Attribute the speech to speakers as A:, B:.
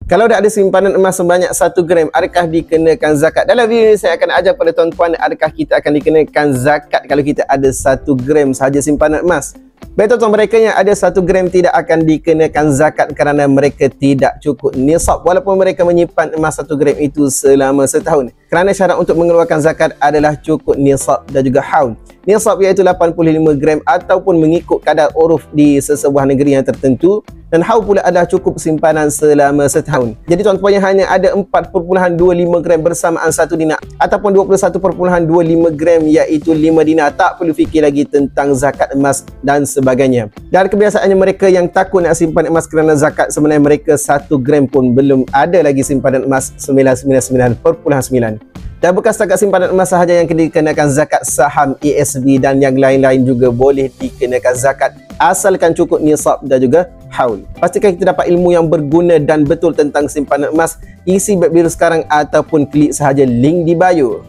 A: Kalau dah ada simpanan emas sebanyak 1 gram, adakah dikenakan zakat? Dalam video ini saya akan ajar kepada tuan-tuan adakah kita akan dikenakan zakat kalau kita ada 1 gram sahaja simpanan emas. Baik tuan-tuan, mereka yang ada 1 gram tidak akan dikenakan zakat kerana mereka tidak cukup nisab walaupun mereka menyimpan emas 1 gram itu selama setahun. Kerana syarat untuk mengeluarkan zakat adalah cukup nisab dan juga haul. Nisab iaitu 85 gram ataupun mengikut kadar uruf di sesebuah negeri yang tertentu, dan haul pula adalah cukup simpanan selama setahun. Jadi tuan-tuan yang hanya ada 4.25 gram bersamaan 1 dinar ataupun 21.25 gram iaitu 5 dinar, tak perlu fikir lagi tentang zakat emas dan sebagainya. Dan kebiasaannya mereka yang takut nak simpan emas kerana zakat, sebenarnya mereka 1 gram pun belum ada lagi simpanan emas 999.9. Dan bukan setakat simpanan emas sahaja yang dikenakan zakat, saham, ASB dan yang lain-lain juga boleh dikenakan zakat asalkan cukup nisab dan juga haul. Pastikan kita dapat ilmu yang berguna dan betul tentang simpanan emas. Isi web biru sekarang ataupun klik sahaja link di bio.